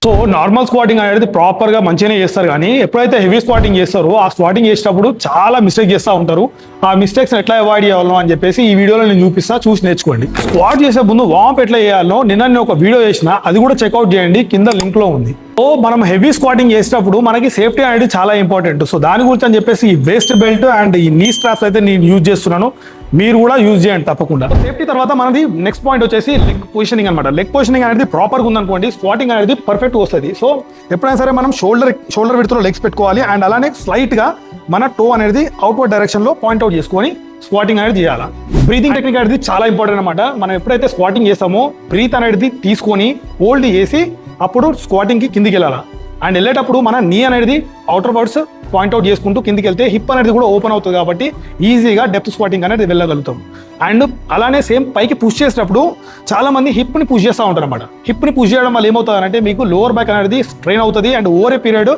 So normal squatting అనేది ప్రాపర్గా మంచిగానే చేస్తారు, కానీ ఎప్పుడైతే హెవీ స్క్వాటింగ్ చేస్తారో ఆ స్క్వాటింగ్ చేసేటప్పుడు చాలా మిస్టేక్ చేస్తూ ఉంటారు. ఆ మిస్టేక్స్ ఎట్లా అవాయిడ్ చేయాలో అని చెప్పేసి ఈ వీడియోలో నేను చూపిస్తా, చూసి నేర్చుకోండి. స్క్వాట్ చేసే ముందు వార్మప్ ఎట్లా చేయాలో నిన్న నేను ఒక వీడియో చేసిన, అది కూడా చెక్అవుట్ చేయండి, కింద లింక్ లో ఉంది. సో మనం హెవీ స్క్వాటింగ్ చేసేటప్పుడు మనకి సేఫ్టీ అనేది చాలా ఇంపార్టెంట్. సో దాని గురించి అని చెప్పేసి ఈ వేస్ట్ బెల్ట్ అండ్ ఈ నీ స్ట్రాప్స్ అయితే నేను యూజ్ చేస్తున్నాను, మీరు కూడా యూజ్ చేయండి తప్పకుండా. సేఫ్టీ తర్వాత మనది నెక్స్ట్ పాయింట్ వచ్చేసి లెగ్ పొజిషనింగ్ అనమాట. లెగ్ పొజిషనింగ్ అనేది ప్రాపర్గా ఉందనుకోండి, స్క్వాటింగ్ అనేది పర్ఫెక్ట్ వస్తుంది. సో ఎప్పుడైనా సరే మనం షోల్డర్ విడ్త్లో లెగ్స్ పెట్టుకోవాలి, అండ్ అలానే స్లైట్ గా మన టో అనేది అవుట్వర్డ్ డైరెక్షన్ లో పాయింట్అవుట్ చేసుకొని స్క్వాటింగ్ అనేది చేయాలి. బ్రీతింగ్ టెక్నిక్ అనేది చాలా ఇంపార్టెంట్ అనమాట. మనం ఎప్పుడైతే స్క్వాటింగ్ చేస్తామో బ్రీత్ అనేది తీసుకొని హోల్డ్ చేసి అప్పుడు స్క్వాటింగ్ కి కిందికి వెళ్ళాలి. అండ్ వెళ్ళేటప్పుడు మన నీ అనేది అవుటర్ వర్డ్స్ పాయింట్అవుట్ చేసుకుంటూ కిందికి వెళ్తే హిప్ అనేది కూడా ఓపెన్ అవుతుంది, కాబట్టి ఈజీగా డెప్త్ స్క్వాటింగ్ అనేది వెళ్ళగలుగుతాం. అండ్ అలానే సేమ్ పైకి పుష్ చేసేటప్పుడు చాలా మంది హిప్ ని పుష్ చేస్తూ ఉంటారు అనమాట. హిప్ ని పుష్ చేయడం వల్ల ఏమవుతుందంటే మీకు లోవర్ బ్యాక్ అనేది స్ట్రెయిన్ అవుతుంది, and over a period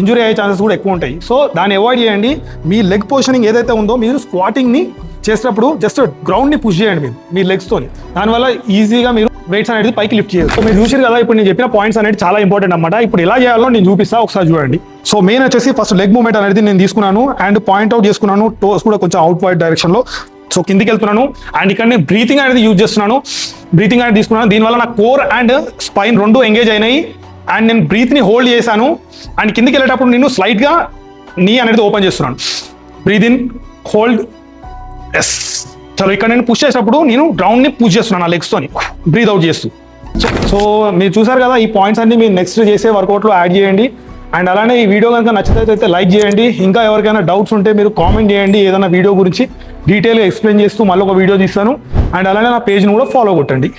injury అయ్యే ఛాన్సెస్ కూడా ఎక్కువ ఉంటాయి. సో దాన్ని అవాయిడ్ చేయండి. మీ లెగ్ పొజిషనింగ్ ఏదైతే ఉందో మీరు స్క్వాటింగ్ ని చేసేటప్పుడు జస్ట్ గ్రౌండ్ ని పుష్ చేయండి మీ లెగ్స్ తోని. దానివల్ల ఈజీగా మీరు వెయిట్స్ అనేది పైకి లిఫ్ట్ చేయొచ్చు. సో మీరు చూసారు కదా, ఇప్పుడు నేను చెప్పిన పాయింట్స్ అనేది చాలా ఇంపార్టెంట్ అనమాట. ఇప్పుడు ఎలా చేయాలో నేను చూపిస్తా, ఒకసారి చూడండి. సో మెయిన్ వచ్చేసి ఫస్ట్ లెగ్ మూవ్మెంట్ అనేది నేను తీసుకున్నాను అండ్ పాయింట్అవుట్ చేసుకున్నాను, టోస్ కూడా కొంచెం అవుట్ వైడ్ డైరెక్షన్ లో. సో కిందికి వెళ్తున్నాను అండ్ ఇక్కడ నేను బ్రీతింగ్ అనేది యూజ్ చేస్తున్నాను. బ్రీతింగ్ అనేది తీసుకున్నాను, దీనివల్ల నా కోర్ అండ్ స్పైన్ రెండు ఎంగేజ్ అయినాయి. అండ్ నేను బ్రీత్ ని హోల్డ్ చేశాను అండ్ కిందికి వెళ్ళేటప్పుడు నేను స్లైట్ గా నీ అనేది ఓపెన్ చేస్తున్నాను. బ్రీత్ ఇన్, హోల్డ్, ఎస్. చలో ఇక్కడ నేను పుష్ చేసినప్పుడు నేను గ్రౌండ్ ని పుష్ చేస్తున్నాను ఆ లెగ్స్ తోని, బ్రీత్ అవుట్ చేస్తూ. సో మీరు చూసారు కదా, ఈ పాయింట్స్ అన్ని మీరు నెక్స్ట్ చేసే వర్కౌట్ లో యాడ్ చేయండి. అండ్ అలానే ఈ వీడియో కనుక నచ్చితే లైక్ చేయండి. ఇంకా ఎవరికైనా డౌట్స్ ఉంటే మీరు కామెంట్ చేయండి, ఏదైనా వీడియో గురించి డీటెయిల్గా ఎక్స్ప్లెయిన్ చేస్తూ మళ్ళీ ఒక వీడియో తీస్తాను. అండ్ అలానే నా పేజ్ని కూడా ఫాలో కొట్టండి.